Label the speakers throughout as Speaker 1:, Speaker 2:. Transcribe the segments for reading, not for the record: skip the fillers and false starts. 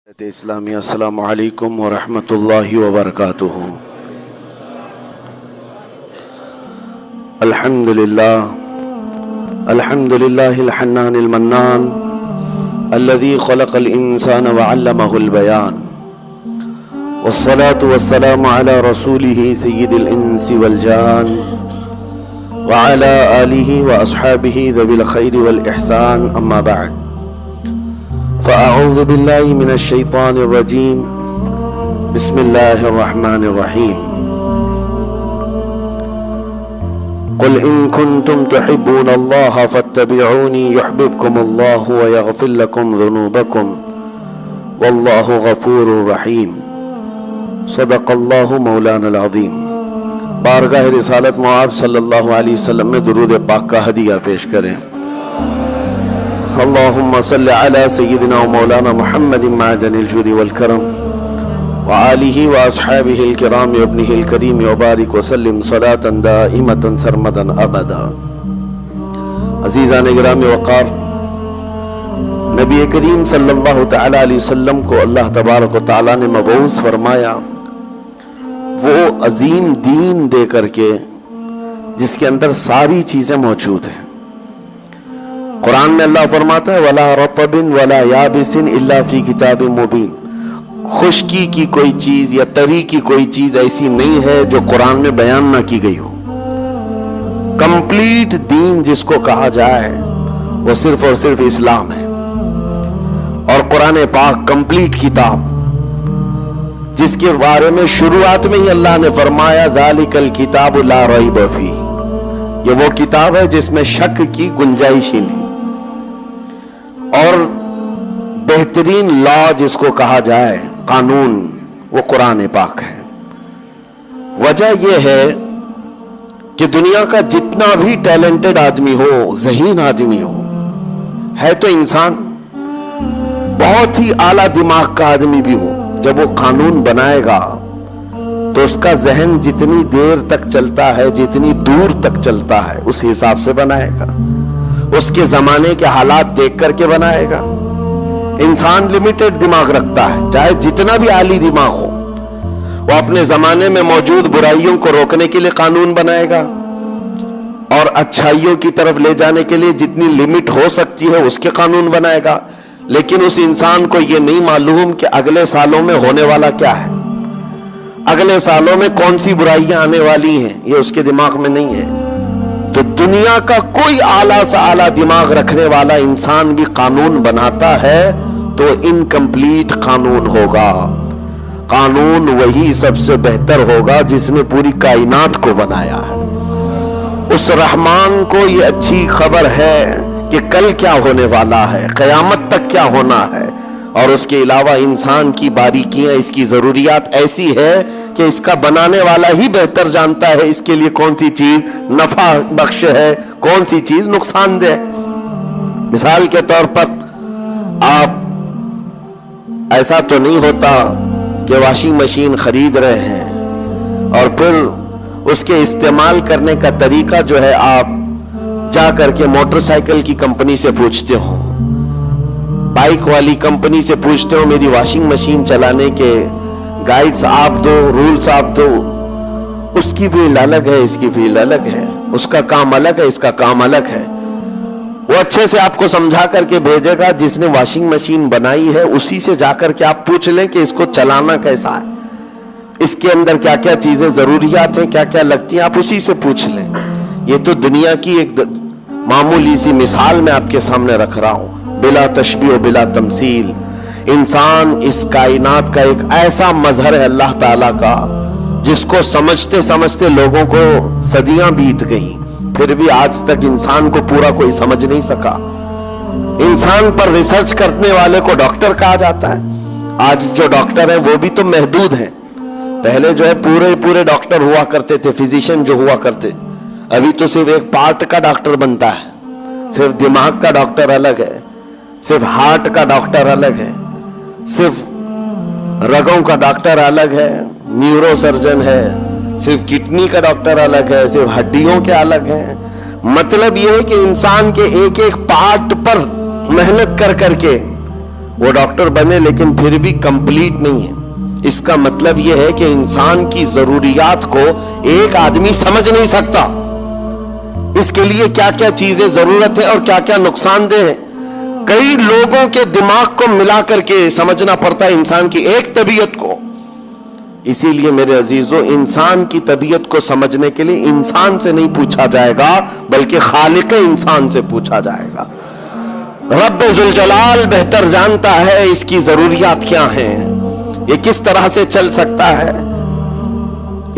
Speaker 1: اسلامی السلام علیکم ورحمۃ اللہ وبرکاتہ۔ الحمد للہ الحنان المنان الذي خلق الانسان وعلمه البيان، والصلاة والسلام على رسوله سید الانس والجان وعلى آلہ واصحابہ ذوی الخیر والاحسان، اما بعد فأعوذ بالله من الشيطان الرجيم، بسم الله الرحمن الرحيم۔ قل إن كنتم تحبون الله فاتبعوني يحببكم الله ويغفر لكم ذنوبكم والله غفور رحيم، صدق الله مولانا العظيم۔ بارگاہ رسالت معاب صلی اللہ علیہ وسلم میں درود پاک کا ہدیہ پیش کریں۔ اللہم صلی علی سیدنا و مولانا محمد معدن الجود والکرم وآلہ واصحابہ الکرام وابنہ الکریم وبارک وسلم صلاة دائمة سرمدا ابدا۔ عزیزان گرامی وقار، نبی کریم صلی اللہ تعالی علیہ وسلم کو اللہ تبارک و تعالی نے مبعوث فرمایا وہ عظیم دین دے کر کے جس کے اندر ساری چیزیں موجود ہیں۔ قرآن میں اللہ فرماتا ہے وَلَا رَطَبٍ وَلَا يَابِسٍ إِلَّا فِي كِتَابٍ مُبِينٍ، خشکی کی کوئی چیز یا تری کی کوئی چیز ایسی نہیں ہے جو قرآن میں بیان نہ کی گئی ہو۔ کمپلیٹ دین جس کو کہا جائے وہ صرف اور صرف اسلام ہے، اور قرآن پاک کمپلیٹ کتاب جس کے بارے میں شروعات میں ہی اللہ نے فرمایا ذَلِكَ الْكِتَابُ لَا رَيْبَ فِيهِ، یہ وہ کتاب ہے جس میں شک کی گنجائش ہی نہیں، اور بہترین لا جس کو کہا جائے قانون وہ قرآن پاک ہے۔ وجہ یہ ہے کہ دنیا کا جتنا بھی ٹیلنٹڈ آدمی ہو، ذہین آدمی ہو، ہے تو انسان، بہت ہی اعلیٰ دماغ کا آدمی بھی ہو، جب وہ قانون بنائے گا تو اس کا ذہن جتنی دیر تک چلتا ہے، جتنی دور تک چلتا ہے، اس حساب سے بنائے گا، اس کے زمانے کے حالات دیکھ کر کے بنائے گا۔ انسان لمیٹڈ دماغ رکھتا ہے، چاہے جتنا بھی عالی دماغ ہو، وہ اپنے زمانے میں موجود برائیوں کو روکنے کے لیے قانون بنائے گا، اور اچھائیوں کی طرف لے جانے کے لیے جتنی لمٹ ہو سکتی ہے اس کے قانون بنائے گا۔ لیکن اس انسان کو یہ نہیں معلوم کہ اگلے سالوں میں ہونے والا کیا ہے، اگلے سالوں میں کون سی برائیاں آنے والی ہیں، یہ اس کے دماغ میں نہیں ہے۔ تو دنیا کا کوئی اعلیٰ سے اعلیٰ دماغ رکھنے والا انسان بھی قانون بناتا ہے تو انکمپلیٹ قانون ہوگا۔ قانون وہی سب سے بہتر ہوگا جس نے پوری کائنات کو بنایا ہے۔ اس رحمان کو یہ اچھی خبر ہے کہ کل کیا ہونے والا ہے، قیامت تک کیا ہونا ہے، اور اس کے علاوہ انسان کی باریکیاں، اس کی ضروریات ایسی ہے کہ اس کا بنانے والا ہی بہتر جانتا ہے اس کے لیے کون سی چیز نفع بخش ہے، کون سی چیز نقصان دہ۔ مثال کے طور پر آپ ایسا تو نہیں ہوتا کہ واشنگ مشین خرید رہے ہیں اور پھر اس کے استعمال کرنے کا طریقہ جو ہے آپ جا کر کے موٹر سائیکل کی کمپنی سے پوچھتے ہو، بائک والی کمپنی سے پوچھتے ہو میری واشنگ مشین چلانے کے گائیڈز آپ دو، رولز آپ دو۔ اس کی فیلڈ الگ ہے، اس کی فیلڈ الگ ہے، اس کا کام الگ ہے، اس کا کام الگ ہے۔ وہ اچھے سے آپ کو سمجھا کر کے بھیجے گا، جس نے واشنگ مشین بنائی ہے اسی سے جا کر کے آپ پوچھ لیں کہ اس کو چلانا کیسا ہے، اس کے اندر کیا کیا چیزیں ضروریات ہیں، کیا کیا لگتی ہیں، آپ اسی سے پوچھ لیں۔ یہ تو دنیا کی ایک معمولی سی مثال میں آپ کے سامنے رکھ رہا ہوں، بلا تشبیہ و بلا تمثیل۔ انسان اس کائنات کا ایک ایسا مظہر ہے اللہ تعالیٰ کا جس کو سمجھتے سمجھتے لوگوں کو صدیاں بیت گئیں، پھر بھی آج تک انسان کو پورا کوئی سمجھ نہیں سکا۔ انسان پر ریسرچ کرنے والے کو ڈاکٹر کہا جاتا ہے۔ آج جو ڈاکٹر ہیں وہ بھی تو محدود ہیں، پہلے جو ہے پورے ڈاکٹر ہوا کرتے تھے، فزیشین جو ہوا کرتے، ابھی تو صرف ایک پارٹ کا ڈاکٹر بنتا ہے، صرف دماغ کا ڈاکٹر الگ ہے، صرف ہارٹ کا ڈاکٹر الگ ہے، صرف رگوں کا ڈاکٹر الگ ہے، نیورو سرجن ہے، صرف کڈنی کا ڈاکٹر الگ ہے، صرف ہڈیوں کے الگ ہیں۔ مطلب یہ ہے کہ انسان کے ایک ایک پارٹ پر محنت کر کر کے وہ ڈاکٹر بنے لیکن پھر بھی کمپلیٹ نہیں ہے. اس کا مطلب یہ ہے کہ انسان کی ضروریات کو ایک آدمی سمجھ نہیں سکتا. اس کے لیے کیا کیا چیزیں ضرورت ہے اور کیا کیا نقصان دہ ہے، کئی لوگوں کے دماغ کو ملا کر کے سمجھنا پڑتا ہے انسان کی ایک طبیعت کو. اسی لیے میرے عزیزوں، انسان کی طبیعت کو سمجھنے کے لیے انسان سے نہیں پوچھا جائے گا بلکہ خالق انسان سے پوچھا جائے گا. رب ذوالجلال بہتر جانتا ہے اس کی ضروریات کیا ہیں، یہ کس طرح سے چل سکتا ہے.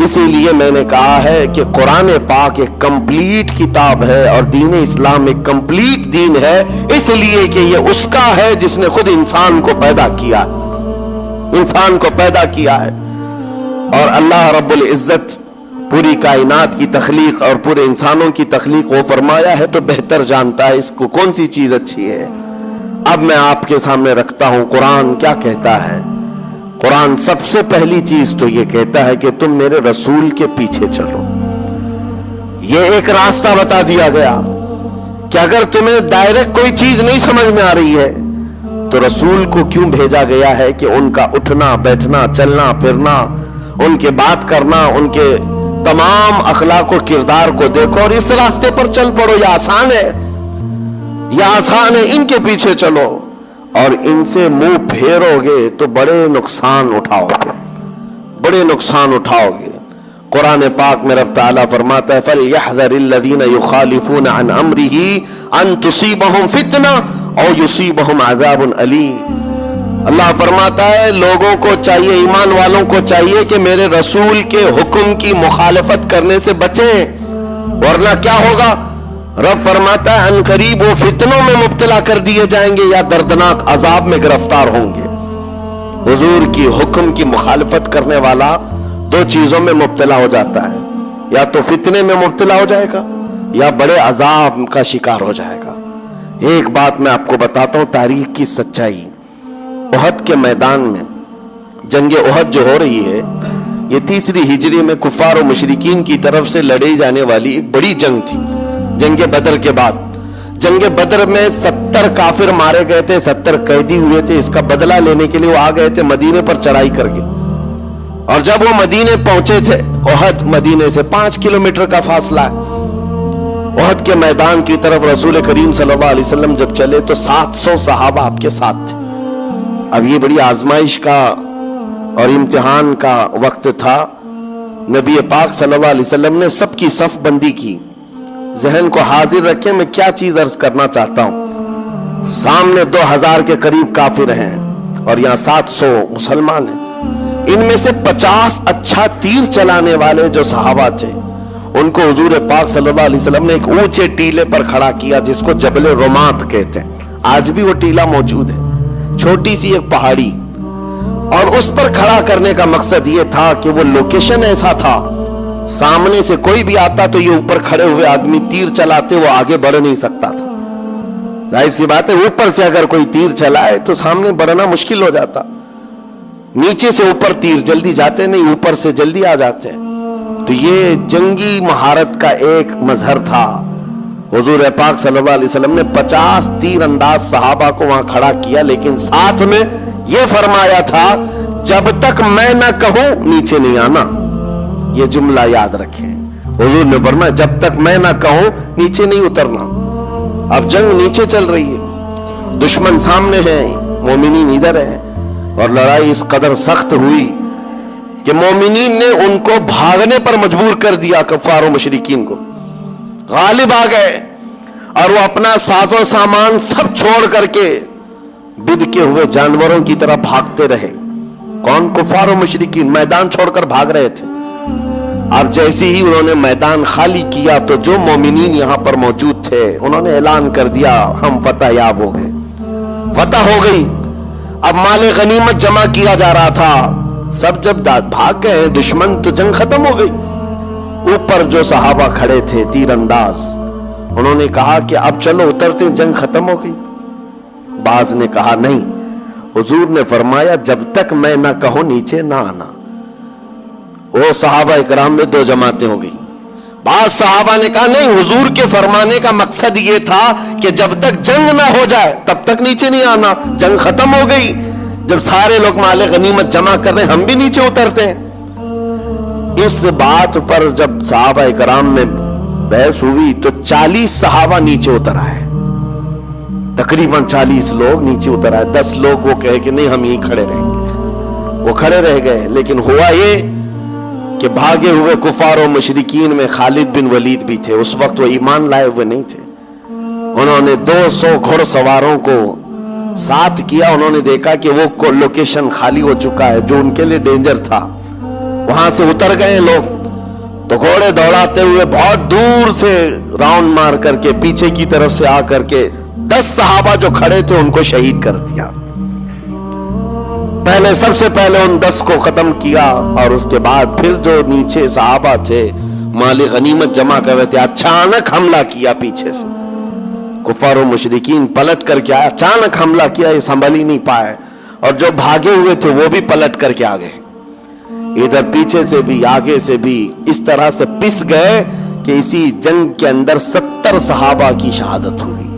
Speaker 1: اسی لیے میں نے کہا ہے کہ قرآن پاک ایک کمپلیٹ کتاب ہے اور دین اسلام ایک کمپلیٹ دین ہے، اس لیے کہ یہ اس کا ہے جس نے خود انسان کو پیدا کیا ہے. اور اللہ رب العزت پوری کائنات کی تخلیق اور پورے انسانوں کی تخلیق وہ فرمایا ہے تو بہتر جانتا ہے اس کو کون سی چیز اچھی ہے. اب میں آپ کے سامنے رکھتا ہوں قرآن کیا کہتا ہے. قرآن سب سے پہلی چیز تو یہ کہتا ہے کہ تم میرے رسول کے پیچھے چلو. یہ ایک راستہ بتا دیا گیا کہ اگر تمہیں ڈائریکٹ کوئی چیز نہیں سمجھ میں آ رہی ہے تو رسول کو کیوں بھیجا گیا ہے کہ ان کا اٹھنا بیٹھنا چلنا پھرنا، ان کے بات کرنا، ان کے تمام اخلاق و کردار کو دیکھو اور اس راستے پر چل پڑو. یہ آسان ہے، ان کے پیچھے چلو. اور ان سے منہ پھیرو گے تو بڑے نقصان اٹھاؤ گے. قرآن پاک میں رب تعالیٰ فرماتا ہے فَلْيَحْذَرِ الَّذِينَ يُخَالِفُونَ عَنْ أَمْرِهِ أَن تُصِيبَهُمْ فِتْنَةٌ أَوْ يُصِيبَهُمْ عَذَابٌ أَلِيمٌ. اللہ فرماتا ہے لوگوں کو چاہیے، ایمان والوں کو چاہیے کہ میرے رسول کے حکم کی مخالفت کرنے سے بچیں، ورنہ کیا ہوگا. رب فرماتا ہے ان قریب وہ فتنوں میں مبتلا کر دیے جائیں گے یا دردناک عذاب میں گرفتار ہوں گے. حضور کی حکم کی مخالفت کرنے والا دو چیزوں میں مبتلا ہو جاتا ہے، یا تو فتنے میں مبتلا ہو جائے گا یا بڑے عذاب کا شکار ہو جائے گا. ایک بات میں آپ کو بتاتا ہوں تاریخ کی سچائی. احد کے میدان میں جنگ احد جو ہو رہی ہے یہ 3 ہجری میں کفار و مشرکین کی طرف سے لڑی جانے والی ایک بڑی جنگ تھی. جنگ بدر کے بعد، جنگ بدر میں 70 کافر مارے گئے تھے، 70 قیدی ہوئے تھے. اس کا بدلہ لینے کے لیے وہ آ گئے تھے مدینے پر چڑھائی کر کے. اور جب وہ مدینے پہنچے تھے، احد مدینے سے 5 کلومیٹر کا فاصلہ ہے. احد کے میدان کی طرف رسول کریم صلی اللہ علیہ وسلم جب چلے تو 700 صحابہ آپ کے ساتھ تھے. اب یہ بڑی آزمائش کا اور امتحان کا وقت تھا. نبی پاک صلی اللہ علیہ وسلم نے سب کی صف بندی کی. ذہن کو حاضر رکھیں، میں کیا چیز عرض کرنا چاہتا ہوں. سامنے 2000 کے قریب کافر ہیں اور یہاں 700 مسلمان ہیں. ان میں سے 50 اچھا تیر چلانے والے جو صحابہ تھے ان کو حضور پاک صلی اللہ علیہ وسلم نے ایک اونچے ٹیلے پر کھڑا کیا جس کو جبل رمات کہتے ہیں. آج بھی وہ ٹیلا موجود ہے، چھوٹی سی ایک پہاڑی. اور اس پر کھڑا کرنے کا مقصد یہ تھا کہ وہ لوکیشن ایسا تھا سامنے سے کوئی بھی آتا تو یہ اوپر کھڑے ہوئے آدمی تیر چلاتے وہ آگے بڑھ نہیں سکتا تھا. ظاہر سی بات ہے اوپر سے اگر کوئی تیر چلائے تو سامنے بڑھنا مشکل ہو جاتا. نیچے سے اوپر تیر جلدی جاتے نہیں، اوپر سے جلدی آ جاتے. تو یہ جنگی مہارت کا ایک مظہر تھا. حضور پاک صلی اللہ علیہ وسلم نے 50 تیر انداز صحابہ کو وہاں کھڑا کیا، لیکن ساتھ میں یہ فرمایا تھا جب تک میں نہ کہوں نیچے نہیں آنا. یہ جملہ یاد رکھیں. حضور نے فرمایا جب تک میں نہ کہوں نیچے نہیں اترنا. اب جنگ نیچے چل رہی ہے، دشمن سامنے ہیں، مومنین ادھر ہیں، اور لڑائی اس قدر سخت ہوئی کہ مومنین نے ان کو بھاگنے پر مجبور کر دیا. کفار و مشرکین کو غالب آ گئے اور وہ اپنا ساز و سامان سب چھوڑ کر کے بد کے ہوئے جانوروں کی طرح بھاگتے رہے. کون؟ کفار و مشرکین میدان چھوڑ کر بھاگ رہے تھے. اب جیسے ہی انہوں نے میدان خالی کیا تو جو مومنین یہاں پر موجود تھے انہوں نے اعلان کر دیا ہم فتح یاب ہو گئے، فتح ہو گئی. اب مال غنیمت جمع کیا جا رہا تھا. سب جب بھاگ گئے دشمن تو جنگ ختم ہو گئی. اوپر جو صحابہ کھڑے تھے تیر انداز انہوں نے کہا کہ اب چلو اترتے، جنگ ختم ہو گئی. بعض نے کہا نہیں، حضور نے فرمایا جب تک میں نہ کہوں نیچے نہ آنا. وہ صحابہ اکرام میں 2 جماعتیں ہو گئی. بعض صحابہ نے کہا نہیں، حضور کے فرمانے کا مقصد یہ تھا کہ جب تک جنگ نہ ہو جائے تب تک نیچے نہیں آنا، جنگ ختم ہو گئی، جب سارے لوگ مال غنیمت جمع کر رہے ہیں ہم بھی نیچے اترتے ہیں۔ اس بات پر جب صحابہ کرام میں بحث ہوئی تو 40 صحابہ نیچے اتر آئے، تقریباً 40 لوگ نیچے اتر آئے۔ 10 لوگ وہ کہے کہ نہیں ہم یہیں کھڑے رہیں گے، وہ کھڑے رہ گئے۔ لیکن ہوا یہ کہ بھاگے ہوئے کفار و مشرکین میں خالد بن ولید بھی تھے، اس وقت وہ ایمان لائے ہوئے نہیں تھے۔ انہوں نے 200 گھڑ سواروں کو ساتھ کیا، انہوں نے دیکھا کہ وہ لوکیشن خالی ہو چکا ہے جو ان کے لیے ڈینجر تھا، وہاں سے اتر گئے لوگ، تو گھوڑے دوڑاتے ہوئے بہت دور سے راؤنڈ مار کر کے پیچھے کی طرف سے آ کر کے 10 صحابہ جو کھڑے تھے ان کو شہید کر دیا۔ پہلے سب سے پہلے ان 10 کو ختم کیا، اور اس کے بعد پھر جو نیچے صحابہ تھے مال غنیمت جمع کر رہے تھے، اچانک حملہ کیا پیچھے سے، کفار و مشرکین پلٹ کر کے آئے، اچانک حملہ کیا، یہ سنبھل ہی نہیں پائے، اور جو بھاگے ہوئے تھے وہ بھی پلٹ کر کے آگے، ادھر پیچھے سے بھی آگے سے بھی، اس طرح سے پس گئے کہ اسی جنگ کے اندر 70 صحابہ کی شہادت ہوئی،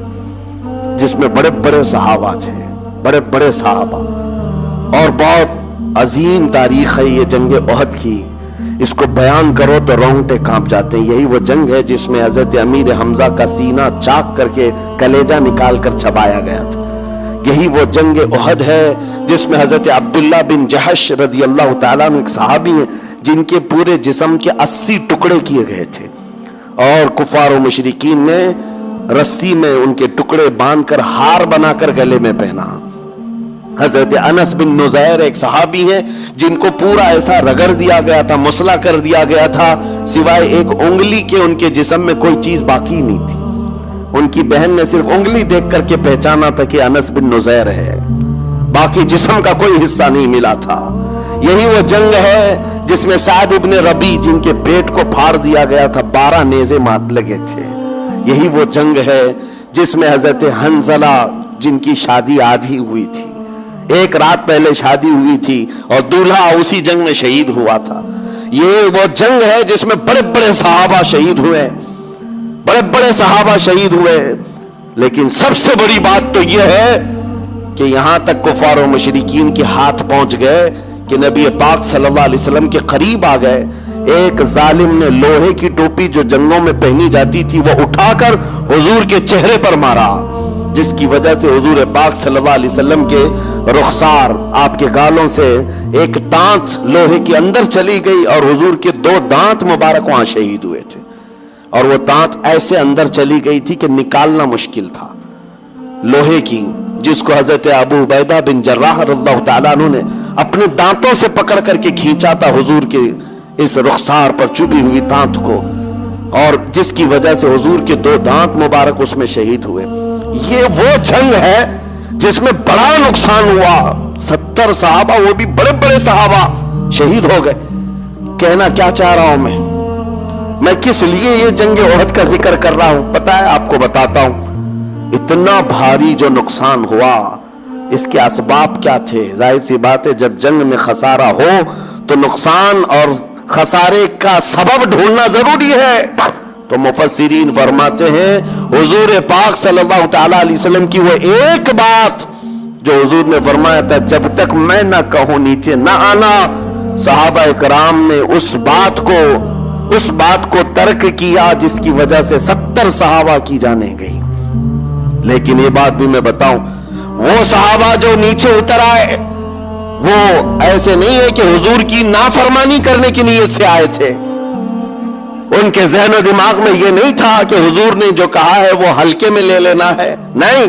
Speaker 1: جس میں بڑے بڑے صحابہ تھے، بڑے بڑے صحابہ۔ اور بہت عظیم تاریخ ہے یہ جنگ احد کی، اس کو بیان کرو تو رونگٹے کانپ جاتے ہیں۔ یہی وہ جنگ ہے جس میں حضرت امیر حمزہ کا سینہ چاک کر کے کلیجہ نکال کر چبایا گیا تھا۔ یہی وہ جنگ احد ہے جس میں حضرت عبداللہ بن جحش رضی اللہ تعالیٰ عنہ ایک صحابی ہیں جن کے پورے جسم کے 80 ٹکڑے کیے گئے تھے، اور کفار و مشرکین نے رسی میں ان کے ٹکڑے باندھ کر ہار بنا کر گلے میں پہنا۔ حضرت انس بن نزیر ایک صحابی ہیں جن کو پورا ایسا رگڑ دیا گیا تھا، مسلح کر دیا گیا تھا، سوائے ایک انگلی کے ان کے جسم میں کوئی چیز باقی نہیں تھی۔ ان کی بہن نے صرف انگلی دیکھ کر کے پہچانا تھا کہ انس بن نزیر ہے، باقی جسم کا کوئی حصہ نہیں ملا تھا۔ یہی وہ جنگ ہے جس میں سعد ابن ربی جن کے پیٹ کو پھاڑ دیا گیا تھا، 12 نیزے مار لگے تھے۔ یہی وہ جنگ ہے جس میں حضرت حنظلہ جن کی شادی آج ہی ہوئی تھی، ایک رات پہلے شادی ہوئی تھی، اور دولہا اسی جنگ میں شہید ہوا تھا۔ یہ وہ جنگ ہے جس میں بڑے بڑے صحابہ شہید ہوئے، بڑے بڑے صحابہ شہید ہوئے۔ لیکن سب سے بڑی بات تو یہ ہے کہ یہاں تک کفار و مشرکین کے ہاتھ پہنچ گئے کہ نبی پاک صلی اللہ علیہ وسلم کے قریب آ گئے۔ ایک ظالم نے لوہے کی ٹوپی جو جنگوں میں پہنی جاتی تھی وہ اٹھا کر حضور کے چہرے پر مارا، جس کی وجہ سے حضور پاک صلی اللہ علیہ وسلم کے رخسار، آپ کے گالوں سے ایک دانت لوہے کے اندر چلی گئی، اور حضور کے 2 دانت مبارک وہاں شہید ہوئے تھے، اور وہ دانت ایسے اندر چلی گئی تھی کہ نکالنا مشکل تھا، لوہے کی، جس کو حضرت ابو عبیدہ بن جراح رضی اللہ تعالیٰ عنہ نے اپنے دانتوں سے پکڑ کر کے کھینچا تھا حضور کے اس رخسار پر چبھی ہوئی دانت کو، اور جس کی وجہ سے حضور کے 2 دانت مبارک اس میں شہید ہوئے۔ یہ وہ جنگ ہے جس میں بڑا نقصان ہوا، 70 صحابہ، وہ بھی بڑے بڑے صحابہ شہید ہو گئے۔ کہنا کیا چاہ رہا ہوں میں کس لیے یہ جنگ احد کا ذکر کر رہا ہوں پتہ ہے آپ کو؟ بتاتا ہوں۔ اتنا بھاری جو نقصان ہوا، اس کے اسباب کیا تھے؟ ظاہر سی بات ہے جب جنگ میں خسارہ ہو تو نقصان اور خسارے کا سبب ڈھونڈنا ضروری ہے۔ تو مفسرین فرماتے ہیں حضور پاک صلی اللہ تعالی علیہ وسلم کی وہ ایک بات جو حضور نے فرمایا تھا جب تک میں نہ کہوں نیچے نہ آنا، صحابہ کرام نے اس بات کو ترک کیا جس کی وجہ سے 70 صحابہ کی جانیں گئی۔ لیکن یہ بات بھی میں بتاؤں، وہ صحابہ جو نیچے اتر آئے وہ ایسے نہیں ہے کہ حضور کی نافرمانی کرنے کی نیت سے آئے تھے، ان کے ذہن و دماغ میں یہ نہیں تھا کہ حضور نے جو کہا ہے وہ ہلکے میں لے لینا ہے، نہیں،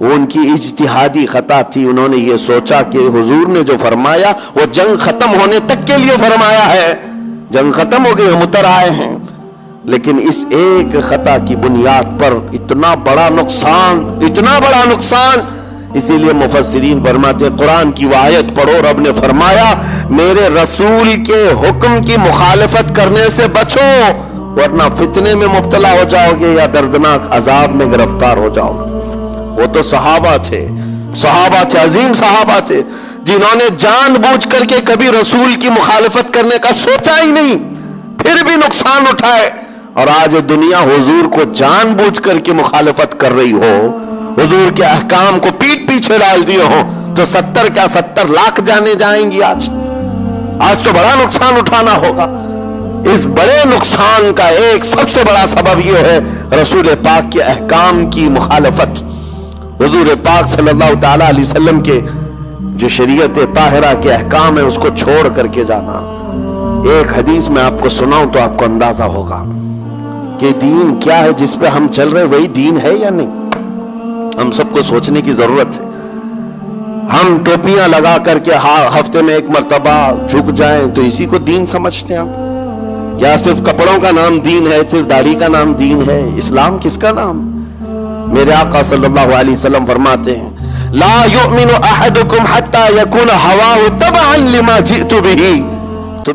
Speaker 1: وہ ان کی اجتہادی خطا تھی۔ انہوں نے یہ سوچا کہ حضور نے جو فرمایا وہ جنگ ختم ہونے تک کے لیے فرمایا ہے، جنگ ختم ہو گئی ہم اتر آئے ہیں۔ لیکن اس ایک خطا کی بنیاد پر اتنا بڑا نقصان، اسی لیے مفسرین فرماتے قرآن کی وہ آیت پڑھو، رب نے فرمایا میرے رسول کے حکم کی مخالفت کرنے سے بچو ورنہ فتنے میں مبتلا ہو جاؤ گے یا دردناک عذاب میں گرفتار ہو جاؤ گے۔ وہ تو صحابہ تھے، عظیم صحابہ تھے، جنہوں نے جان بوجھ کر کے کبھی رسول کی مخالفت کرنے کا سوچا ہی نہیں، پھر بھی نقصان اٹھائے۔ اور آج دنیا حضور کو جان بوجھ کر کے مخالفت کر رہی ہو, حضور کے احکام کو پیٹ پیچھے ڈال دیے ہو, تو 70 کیا 70 لاکھ جانے جائیں گی. آج تو بڑا نقصان اٹھانا ہوگا. اس بڑے نقصان کا ایک سب سے بڑا سبب یہ ہے رسول پاک کے احکام کی مخالفت. حضور پاک صلی اللہ تعالی علیہ وسلم کے جو شریعت طاہرہ کے احکام ہے اس کو چھوڑ کر کے جانا. ایک حدیث میں آپ کو سناؤں تو آپ کو اندازہ ہوگا کہ دین کیا ہے جس پہ ہم چل رہے, وہی دین ہے یا نہیں. ہم سب کو سوچنے کی ضرورت ہے. ہم ٹوپیاں لگا کر کے ہفتے میں ایک مرتبہ جھک جائیں تو اسی کو دین سمجھتے ہیں ہم, یا صرف کپڑوں کا نام دین ہے, صرف داڑھی کا نام دین ہے. اسلام کس کا نام؟ میرے آقا صلی اللہ علیہ وسلم فرماتے ہیں لا یؤمن احدکم حتی یکون ہواہ تبعا لما جئت بہ